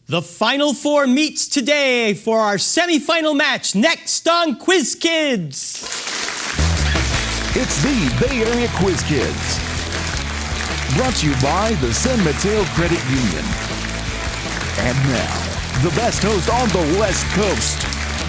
The Final Four meets today for our semifinal match next on Quiz Kids. It's the Bay Area Quiz Kids. Brought to you by the San Mateo Credit Union. And now, the best host on the West Coast,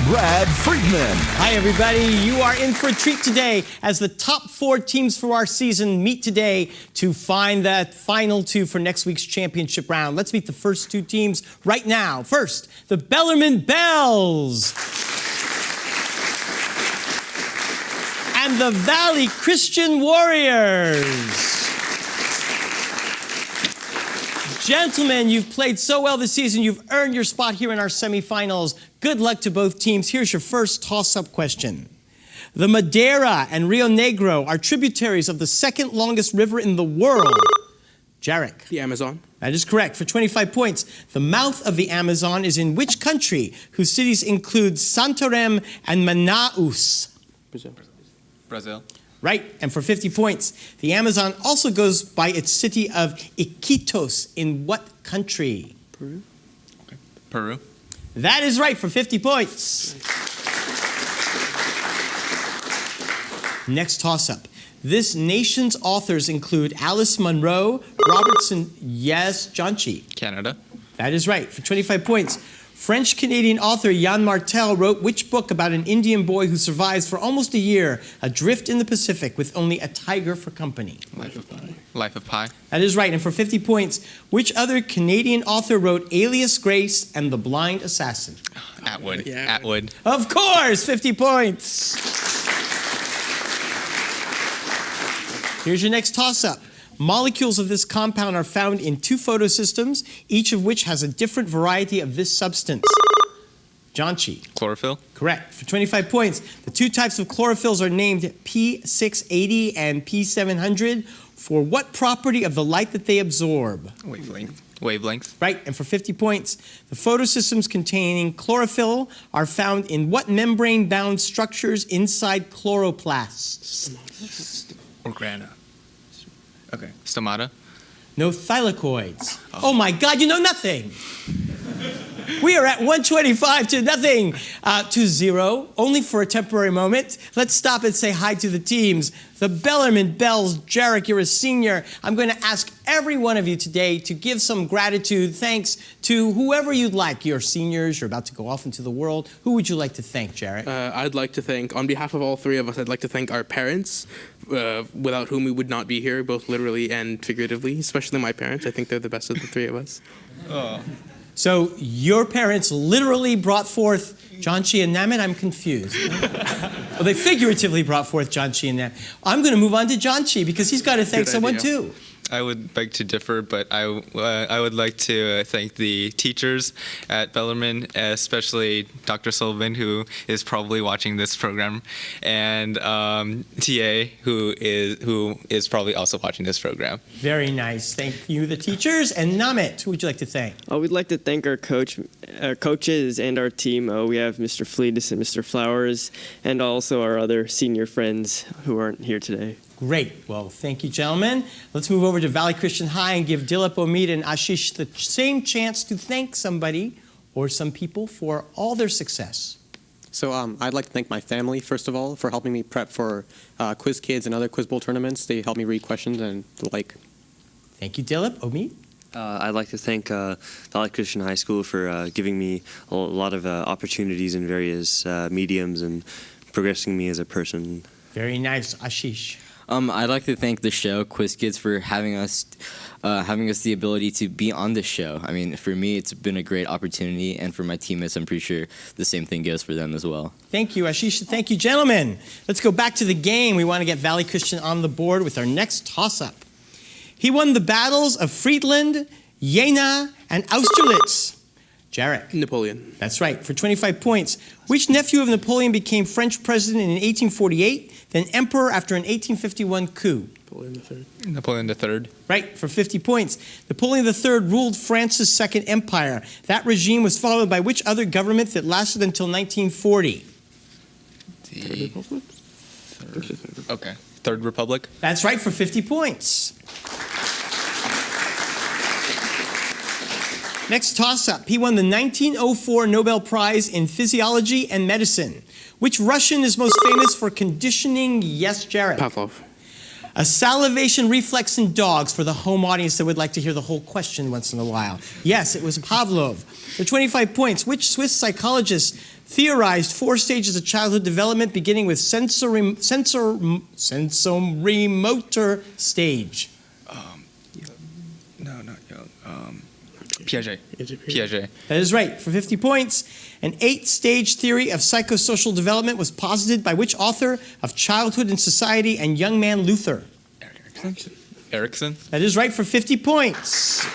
Brad Friedman. Hi, everybody. You are in for a treat today as the top 4 teams for our season meet today to find that final 2 for next week's championship round. Let's meet the first 2 teams right now. First, the Bellarmine Bells and the Valley Christian Warriors. Gentlemen, you've played so well this season. You've earned your spot here in our semifinals. Good luck to both teams. Here's your first toss-up question. The Madeira and Rio Negro are tributaries of the second longest river in the world. Jarek. The Amazon. That is correct. For 25 points, the mouth of the Amazon is in which country, whose cities include Santarém and Manaus? Brazil. Right, and for 50 points, the Amazon also goes by its city of Iquitos in what country? Peru. Okay. Peru. That is right for 50 points. Next toss-up. This nation's authors include Alice Munro, Robertson, Janchi. Canada. That is right for 25 points. French-Canadian author Yann Martel wrote which book about an Indian boy who survives for almost a year adrift in the Pacific with only a tiger for company? Life of Pi. Life of Pi. That is right. And for 50 points, which other Canadian author wrote Alias Grace and the Blind Assassin? Atwood. Yeah. Atwood. Of course, 50 points. Here's your next toss-up. Molecules of this compound are found in 2 photosystems, each of which has a different variety of this substance. Janchi. Chlorophyll. Correct. For 25 points, the 2 types of chlorophylls are named P680 and P700 for what property of the light that they absorb? Wavelength. Right, and for 50 points, the photosystems containing chlorophyll are found in what membrane-bound structures inside chloroplasts? Organa. Okay. Stomata. No thylakoids. Oh my God, you know nothing. We are at 125 to nothing, to 0, only for a temporary moment. Let's stop and say hi to the teams. The Bellarmine Bells. Jarek, you're a senior. I'm going to ask every one of you today to give some gratitude, thanks to whoever you'd like. You're seniors, you're about to go off into the world. Who would you like to thank, Jarek? I'd like to thank, on behalf of all 3 of us, I'd like to thank our parents, without whom we would not be here, both literally and figuratively, especially my parents. I think they're the best of the 3 of us. Oh. So your parents literally brought forth Janchi and Namit? I'm confused. Well, they figuratively brought forth Janchi and Namit. I'm going to move on to Janchi because he's got to thank someone too. I would beg to differ, but I would like to thank the teachers at Bellarmine, especially Dr. Sullivan, who is probably watching this program, and TA, who is probably also watching this program. Very nice. Thank you, the teachers. And Namit, who would you like to thank? We'd like to thank our coaches and our team. We have Mr. Fleetus and Mr. Flowers, and also our other senior friends who aren't here today. Great. Well, thank you, gentlemen. Let's move over to Valley Christian High and give Dilip, Omid, and Ashish the same chance to thank somebody or some people for all their success. So I'd like to thank my family, first of all, for helping me prep for Quiz Kids and other Quiz Bowl tournaments. They helped me read questions and the like. Thank you, Dilip. Omid? I'd like to thank Valley Christian High School for giving me a lot of opportunities in various mediums and progressing me as a person. Very nice. Ashish? I'd like to thank the show, Quiz Kids, for having us the ability to be on this show. I mean, for me, it's been a great opportunity, and for my teammates, I'm pretty sure the same thing goes for them as well. Thank you, Ashish. Thank you, gentlemen. Let's go back to the game. We want to get Valley Christian on the board with our next toss-up. He won the battles of Friedland, Jena, and Austerlitz. Jarek. Napoleon. That's right, for 25 points. Which nephew of Napoleon became French president in 1848, then emperor after an 1851 coup? Napoleon III. Right, for 50 points. Napoleon III ruled France's Second Empire. That regime was followed by which other government that lasted until 1940? Third Republic. That's right, for 50 points. Next toss-up. He won the 1904 Nobel Prize in Physiology and Medicine. Which Russian is most famous for conditioning? Yes, Jared. Pavlov. A salivation reflex in dogs for the home audience that would like to hear the whole question once in a while. Yes, it was Pavlov. For 25 points, which Swiss psychologist theorized 4 stages of childhood development beginning with sensorimotor stage? No, not young. Piaget. Piaget. That is right. For 50 points, an 8-stage theory of psychosocial development was posited by which author of Childhood and Society and Young Man Luther? Erickson. That is right for 50 points.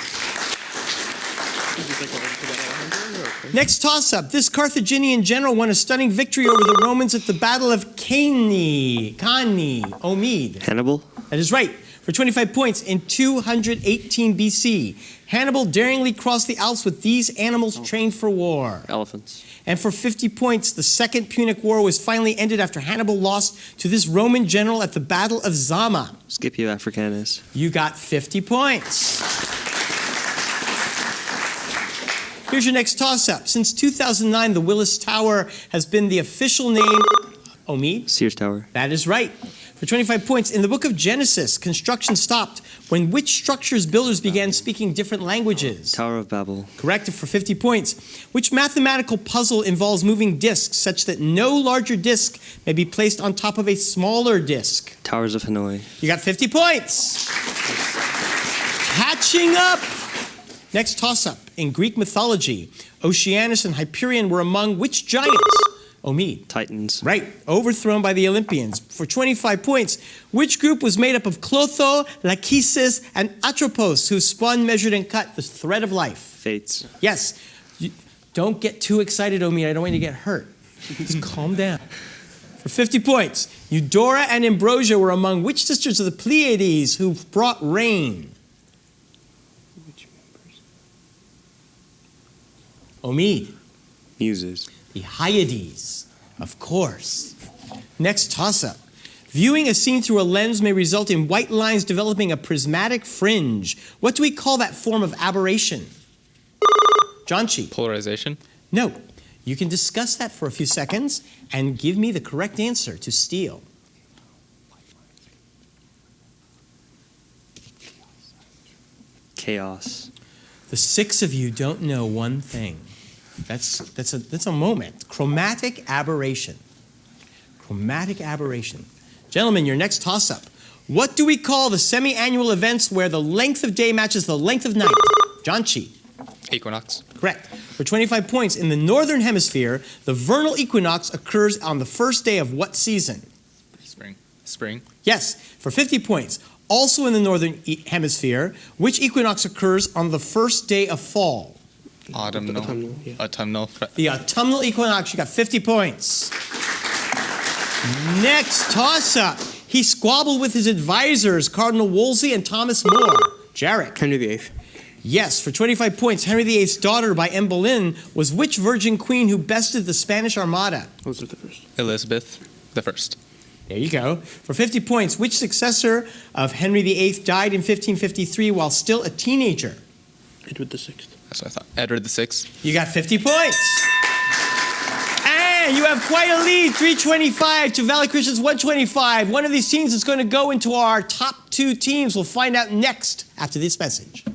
Next toss-up. This Carthaginian general won a stunning victory over the Romans at the Battle of Cannae, Omid. Hannibal. That is right. For 25 points, in 218 BC, Hannibal daringly crossed the Alps with these animals trained for war. Elephants. And for 50 points, the Second Punic War was finally ended after Hannibal lost to this Roman general at the Battle of Zama. Scipio Africanus. You got 50 points. Here's your next toss-up. Since 2009, the Willis Tower has been the official name... Omid? Sears Tower. That is right. For 25 points, in the book of Genesis, construction stopped when which structure's builders began speaking different languages? Tower of Babel. Correct. For 50 points. Which mathematical puzzle involves moving disks such that no larger disk may be placed on top of a smaller disk? Towers of Hanoi. You got 50 points. Catching up. Next toss-up. In Greek mythology, Oceanus and Hyperion were among which giants? Omid. Titans. Right. Overthrown by the Olympians. For 25 points, which group was made up of Clotho, Lachesis, and Atropos, who spun, measured, and cut the thread of life? Fates. Yes. Don't get too excited, Omid. I don't want you to get hurt. Just calm down. For 50 points, Eudora and Ambrosia were among which sisters of the Pleiades who brought rain? Omid. Muses. The Hyades, of course. Next toss-up. Viewing a scene through a lens may result in white lines developing a prismatic fringe. What do we call that form of aberration? Jonchi. Polarization. No. You can discuss that for a few seconds and give me the correct answer to steal. Chaos. The 6 of you don't know one thing. That's a moment. Chromatic aberration. Chromatic aberration. Gentlemen, your next toss-up. What do we call the semi-annual events where the length of day matches the length of night? Jonchi. Equinox. Correct. For 25 points, in the northern hemisphere, the vernal equinox occurs on the first day of what season? Spring. Yes. For 50 points, also in the northern hemisphere, which equinox occurs on the first day of fall? Autumnal. Yeah. Autumnal. The autumnal equinox. You got 50 points. Next toss-up. He squabbled with his advisors, Cardinal Wolsey and Thomas More. Jarek. Henry VIII. Yes, for 25 points, Henry VIII's daughter by Anne Boleyn was which virgin queen who bested the Spanish Armada? Elizabeth the First. There you go. For 50 points, which successor of Henry VIII died in 1553 while still a teenager? Edward VI. That's what I thought. Edward VI. You got 50 points. And you have quite a lead, 325 to Valley Christian's 125. One of these teams is going to go into our top 2 teams. We'll find out next after this message.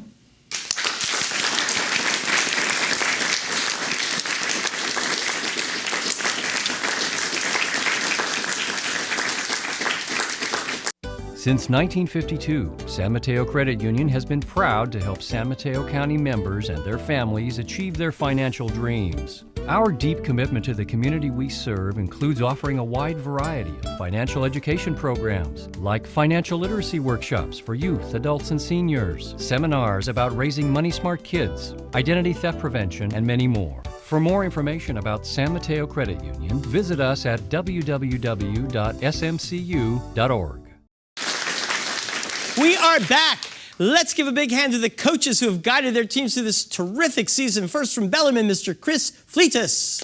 Since 1952, San Mateo Credit Union has been proud to help San Mateo County members and their families achieve their financial dreams. Our deep commitment to the community we serve includes offering a wide variety of financial education programs, like financial literacy workshops for youth, adults, and seniors, seminars about raising money-smart kids, identity theft prevention, and many more. For more information about San Mateo Credit Union, visit us at www.smcu.org. We are back. Let's give a big hand to the coaches who have guided their teams through this terrific season. First from Bellarmine, Mr. Chris Fleetus.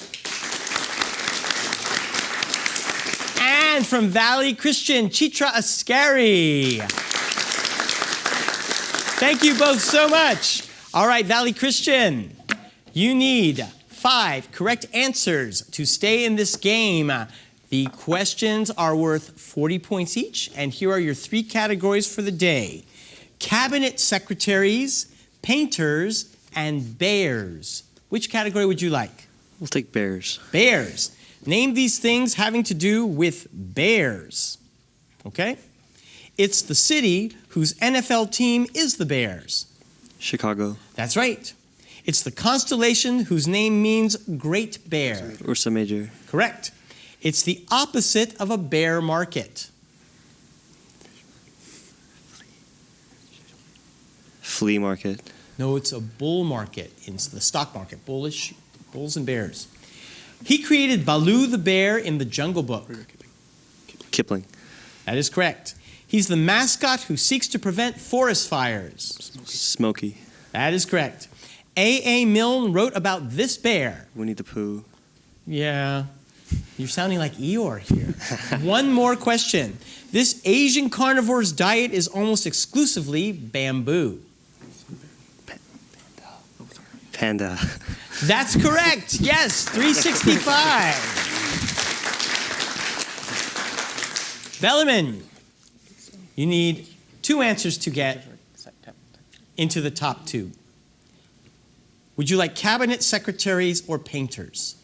And from Valley Christian, Chitra Ascari. Thank you both so much. All right, Valley Christian, you need 5 correct answers to stay in this game. The questions are worth 40 points each, and here are your 3 categories for the day. Cabinet secretaries, painters, and bears. Which category would you like? We'll take bears. Bears. Name these things having to do with bears. Okay? It's the city whose NFL team is the Bears. Chicago. That's right. It's the constellation whose name means Great Bear. Ursa Major. Correct. It's the opposite of a bear market. Flea market. No, it's a bull market. It's the stock market. Bullish, bulls and bears. He created Baloo the bear in the Jungle Book. Kipling. That is correct. He's the mascot who seeks to prevent forest fires. Smokey. That is correct. A.A. Milne wrote about this bear. Winnie the Pooh. Yeah, you're sounding like Eeyore here. One more question. This Asian carnivore's diet is almost exclusively bamboo. Panda. That's correct. Yes, 365. Bellarmine, you need 2 answers to get into the top 2. Would you like cabinet secretaries or painters?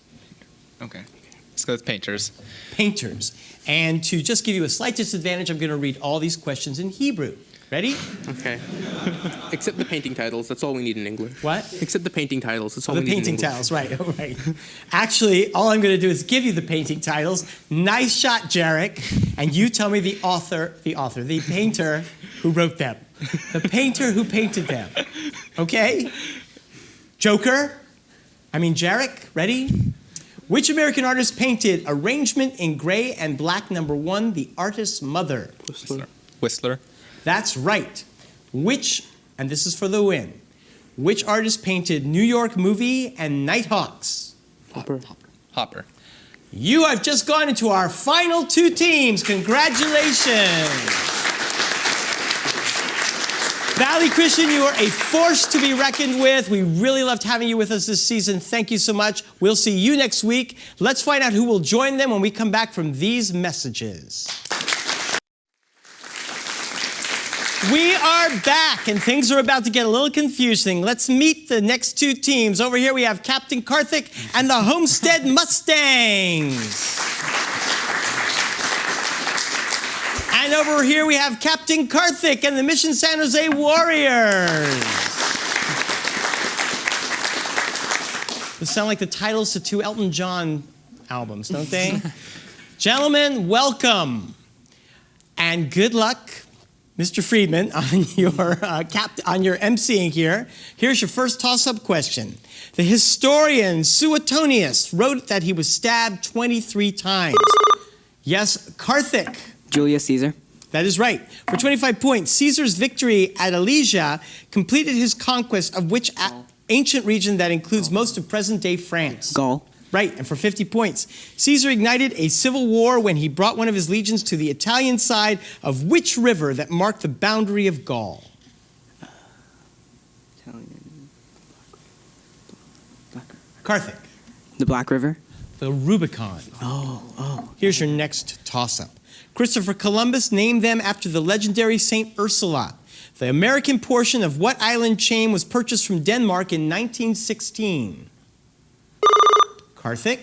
Okay. Let's go with painters. Painters. And to just give you a slight disadvantage, I'm going to read all these questions in Hebrew. Ready? Okay. Except the painting titles. That's all we need in English. What? Except the painting titles. That's all The we need in painting English. titles, right, all right. Actually, all I'm going to do is give you the painting titles. Nice shot, Jarek. And you tell me the painter who wrote them. The painter who painted them. Okay? Jarek, ready? Which American artist painted Arrangement in Gray and Black #1, The Artist's Mother? Whistler. That's right. Which, and this is for the win, which artist painted New York Movie and Nighthawks? Hopper. You have just gone into our final 2 teams. Congratulations. Valley Christian, you are a force to be reckoned with. We really loved having you with us this season. Thank you so much. We'll see you next week. Let's find out who will join them when we come back from these messages. We are back, and things are about to get a little confusing. Let's meet the next 2 teams. Over here we have Captain Karthik and the Homestead Mustangs. And over here we have Captain Karthik and the Mission San Jose Warriors. Those sound like the titles to 2 Elton John albums, don't they? Gentlemen, welcome. And good luck, Mr. Friedman, on your emceeing here. Here's your first toss-up question. The historian Suetonius wrote that he was stabbed 23 times. Yes, Karthik. Julius Caesar. That is right. For 25 points, Caesar's victory at Alesia completed his conquest of which ancient region that includes most of present-day France? Gaul. Right, and for 50 points, Caesar ignited a civil war when he brought one of his legions to the Italian side of which river that marked the boundary of Gaul? Karthik. The Black River. The Rubicon. Oh. Here's your next toss-up. Christopher Columbus named them after the legendary Saint Ursula. The American portion of what island chain was purchased from Denmark in 1916? Karthik?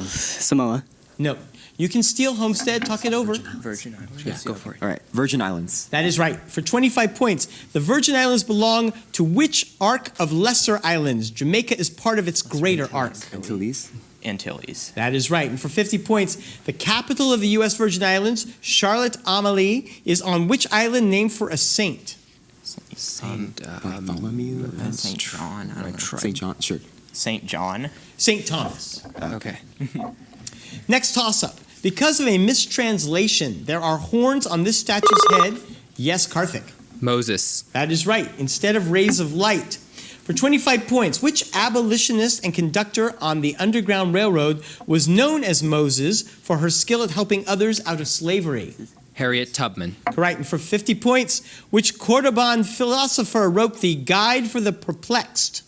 Samoa. No. You can steal Homestead, talk it over. Virgin Islands. Yeah, go for it. All right, Virgin Islands. That is right. For 25 points, the Virgin Islands belong to which arc of lesser islands? Jamaica is part of its greater arc. Antilles. Antilles. That is right. And for 50 points, the capital of the U.S. Virgin Islands, Charlotte Amalie, is on which island named for a saint? Saint Bartholomew. St. John. I don't know. St. John, sure. St. John. St. Thomas. Okay. Next toss-up. Because of a mistranslation, there are horns on this statue's head. Yes, Karthik. Moses. That is right. Instead of rays of light. For 25 points, which abolitionist and conductor on the Underground Railroad was known as Moses for her skill at helping others out of slavery? Harriet Tubman. Right, and for 50 points, which Cordoban philosopher wrote the Guide for the Perplexed?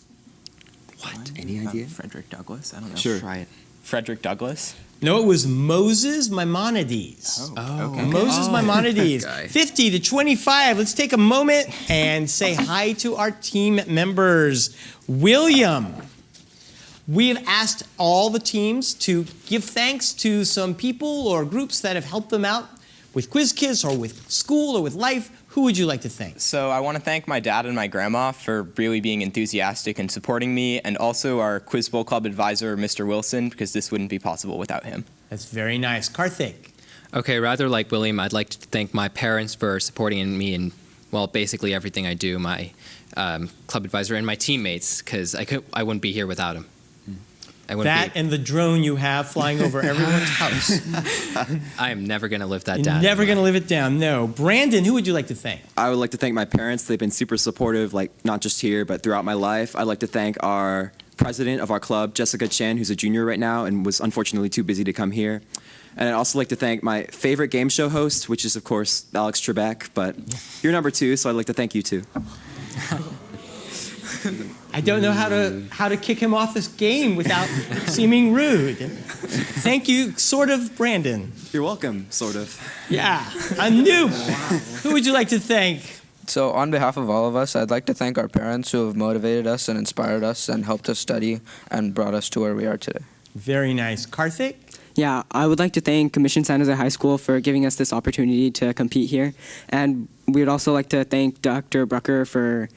What? Any idea? Frederick Douglass. I don't know. Sure. Try it. Frederick Douglass. No, it was Moses Maimonides. Okay. Moses Maimonides. That guy. 50 to 25. Let's take a moment and say hi to our team members. William, we have asked all the teams to give thanks to some people or groups that have helped them out with Quiz Kids or with school or with life. Who would you like to thank? So I want to thank my dad and my grandma for really being enthusiastic and supporting me, and also our Quiz Bowl Club advisor, Mr. Wilson, because this wouldn't be possible without him. That's very nice. Karthik. Okay, rather like William, I'd like to thank my parents for supporting me in, well, basically everything I do, my club advisor and my teammates, because I wouldn't be here without him. I wouldn't That and the drone you have flying over everyone's house. I am never going to live that You're down. never going to live it down. No. Brandon, who would you like to thank? I would like to thank my parents. They've been super supportive, like not just here, but throughout my life. I'd like to thank our president of our club, Jessica Chen, who's a junior right now and was unfortunately too busy to come here. And I'd also like to thank my favorite game show host, which is, of course, Alex Trebek. But you're number 2, so I'd like to thank you, too. I don't know how to kick him off this game without seeming rude. Thank you, sort of, Brandon. You're welcome, sort of. Yeah, a noob. Who would you like to thank? So on behalf of all of us, I'd like to thank our parents who have motivated us and inspired us and helped us study and brought us to where we are today. Very nice. Karthik? Yeah, I would like to thank Mission San Jose High School for giving us this opportunity to compete here. And we would also like to thank Dr. Brucker for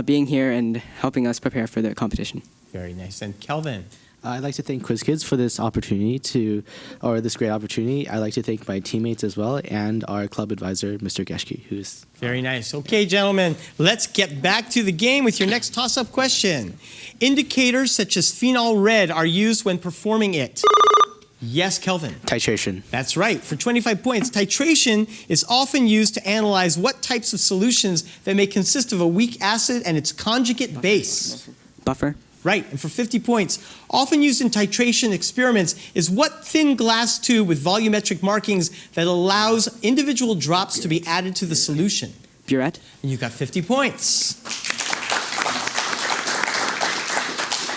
being here and helping us prepare for the competition. Very nice. And Kelvin? I'd like to thank Quiz Kids for this opportunity this great opportunity. I'd like to thank my teammates as well and our club advisor, Mr. Geschke, who's... Very nice. Okay, gentlemen, let's get back to the game with your next toss-up question. Indicators such as phenol red are used when performing it. Yes, Kelvin. Titration. That's right. For 25 points, titration is often used to analyze what types of solutions that may consist of a weak acid and its conjugate base. Buffer. Right. And for 50 points, often used in titration experiments is what thin glass tube with volumetric markings that allows individual drops to be added to the solution. Burette. And you got 50 points.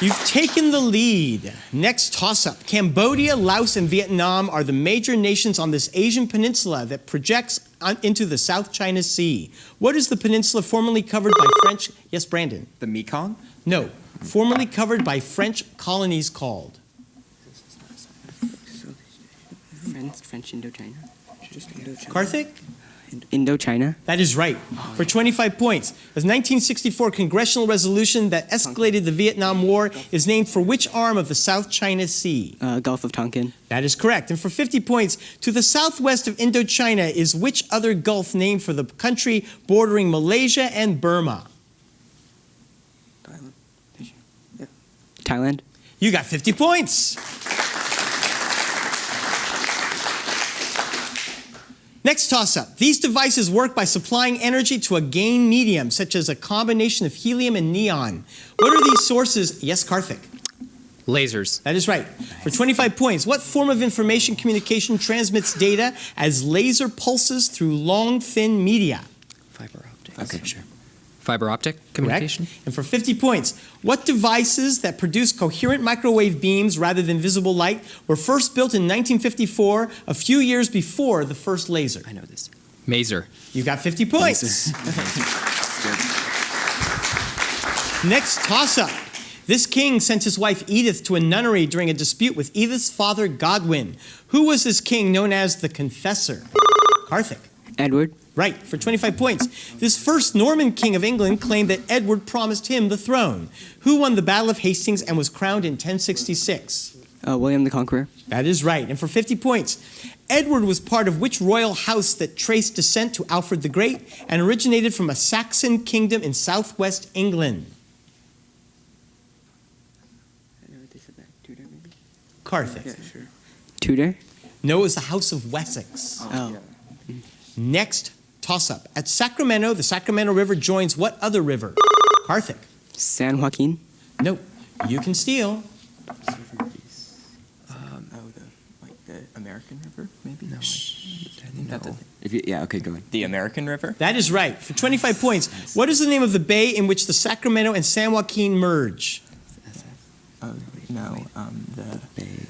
You've taken the lead. Next toss-up. Cambodia, Laos, and Vietnam are the major nations on this Asian peninsula that projects into the South China Sea. What is the peninsula formerly covered by French... Yes, Brandon? The Mekong? No. Formerly covered by French colonies called? French Indochina. Karthik? Indochina. That is right. For 25 points. The 1964 congressional resolution that escalated the Vietnam War is named for which arm of the South China Sea? Gulf of Tonkin. That is correct. And for 50 points, to the southwest of Indochina is which other gulf named for the country bordering Malaysia and Burma? Thailand. You got 50 points. Next toss-up. These devices work by supplying energy to a gain medium, such as a combination of helium and neon. What are these sources? Yes, Karthik. Lasers. That is right. For 25 points, what form of information communication transmits data as laser pulses through long, thin media? Fiber optic. Okay, sure. Fiber optic communication. Correct. And for 50 points, what devices that produce coherent microwave beams rather than visible light were first built in 1954, a few years before the first laser? I know this. Maser. You got 50 points. Next toss-up. This king sent his wife Edith to a nunnery during a dispute with Edith's father Godwin. Who was this king known as the Confessor? Karthik. Edward. Right, for 25 points. This first Norman king of England claimed that Edward promised him the throne. Who won the Battle of Hastings and was crowned in 1066? William the Conqueror. That is right. And for 50 points, Edward was part of which royal house that traced descent to Alfred the Great and originated from a Saxon kingdom in southwest England? Karthik. Yeah, sure. Tudor. No, it was the House of Wessex. Oh. Next toss-up. At Sacramento, the Sacramento River joins what other river? Karthik. San Joaquin. No, you can steal. The American River, maybe? maybe? No, I think that's it. If you, yeah, okay, go ahead. The American River? That is right. For 25 points, what is the name of the bay in which the Sacramento and San Joaquin merge? Oh, no, the Bay.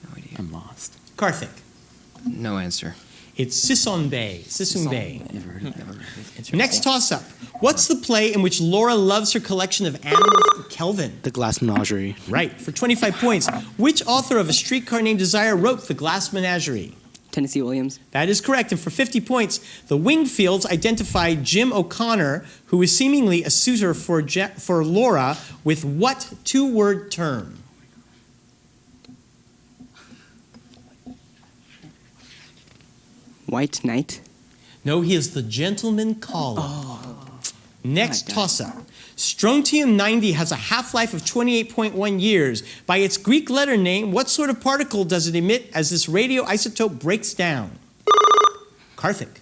no idea. I'm lost. Karthik. No answer. It's Sisson Bay. Sisson Bay. Never heard of that. Next toss-up. What's the play in which Laura loves her collection of animals to Kelvin? The Glass Menagerie. Right. For 25 points, which author of A Streetcar Named Desire wrote The Glass Menagerie? Tennessee Williams. That is correct. And for 50 points, the Wingfields identified Jim O'Connor, who is seemingly a suitor for Laura, with what two-word term? White Knight. No, he is the gentleman caller. Next toss-up. Strontium-90 has a half-life of 28.1 years. By its Greek letter name, what sort of particle does it emit as this radioisotope breaks down? Karthik.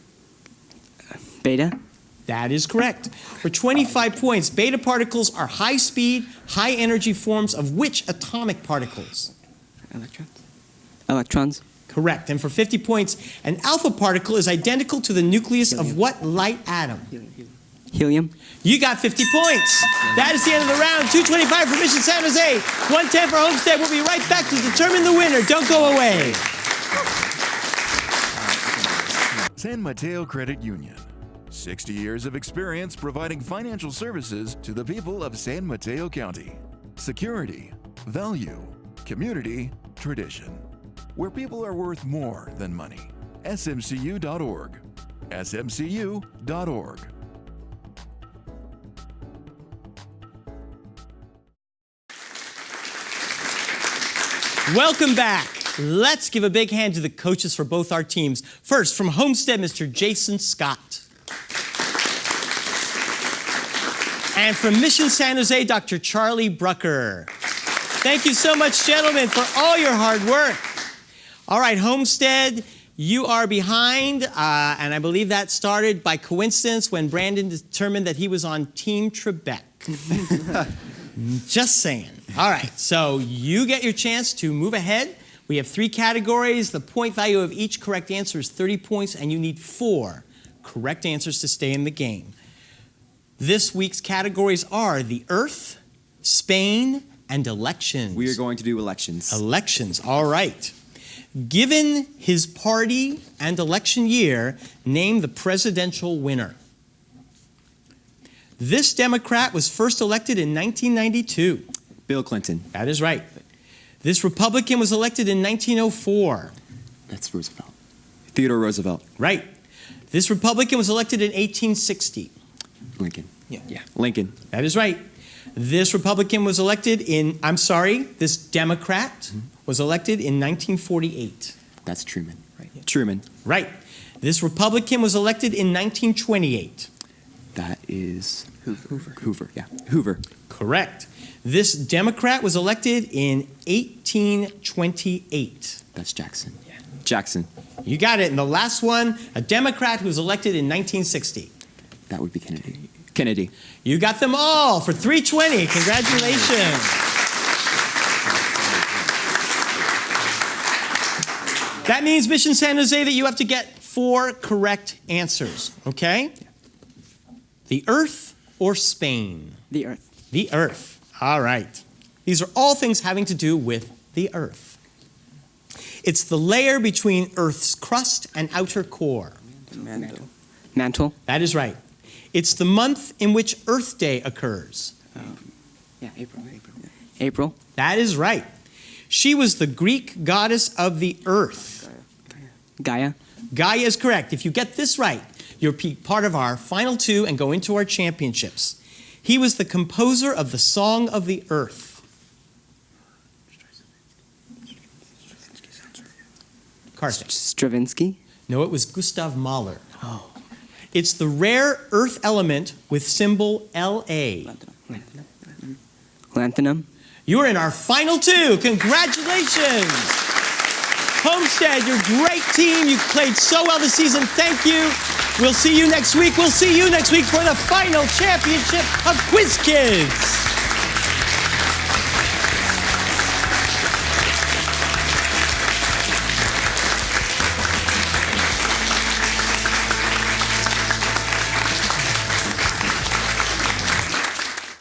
Beta. That is correct. For 25 points, beta particles are high-speed, high-energy forms of which atomic particles? Electrons. Electrons. Correct. And for 50 points, an alpha particle is identical to the nucleus of what light atom? Helium. You got 50 points. That is the end of the round. 225 for Mission San Jose. 110 for Homestead. We'll be right back to determine the winner. Don't go away. San Mateo Credit Union. 60 years of experience providing financial services to the people of San Mateo County. Security, value, community, tradition. Where people are worth more than money. smcu.org. smcu.org. Welcome back. Let's give a big hand to the coaches for both our teams. First, from Homestead, Mr. Jason Scott. And from Mission San Jose, Dr. Charlie Brucker. Thank you so much, gentlemen, for all your hard work. All right, Homestead, you are behind, and I believe that started by coincidence when Brandon determined that he was on Team Trebek. Just saying. All right, so you get your chance to move ahead. We have 3 categories. The point value of each correct answer is 30 points, and you need 4 correct answers to stay in the game. This week's categories are the Earth, Spain, and elections. We are going to do elections. Elections, all right. Given his party and election year, name the presidential winner. This Democrat was first elected in 1992. Bill Clinton. That is right. This Republican was elected in 1904. That's Roosevelt. Theodore Roosevelt. Right. This Republican was elected in 1860. Lincoln. Yeah. Lincoln. That is right. This Republican was elected in, this Democrat was elected in 1948. That's Truman. Right. Yeah. Truman. Right. This Republican was elected in 1928. That is Hoover. Yeah. Hoover. Correct. This Democrat was elected in 1828. That's Jackson. Yeah. Jackson. You got it. And the last one, a Democrat who was elected in 1960. That would be Kennedy. Kennedy. You got them all for 320. Congratulations. That means, Mission San Jose, that you have to get 4 correct answers, okay? The Earth or Spain? The Earth. The Earth. All right. These are all things having to do with the Earth. It's the layer between Earth's crust and outer core. Mantle. Mantle. That is right. It's the month in which Earth Day occurs. April. April. That is right. She was the Greek goddess of the earth. Gaia. Gaia is correct. If you get this right, you're part of our final 2 and go into our championships. He was the composer of the Song of the Earth. Karthik. Stravinsky. No, it was Gustav Mahler. Oh. It's the rare earth element with symbol La. Lanthanum. You're in our final 2. Congratulations. Homestead, you're a great team. You played so well this season. Thank you. We'll see you next week. We'll see you next week for the final championship of Quiz Kids.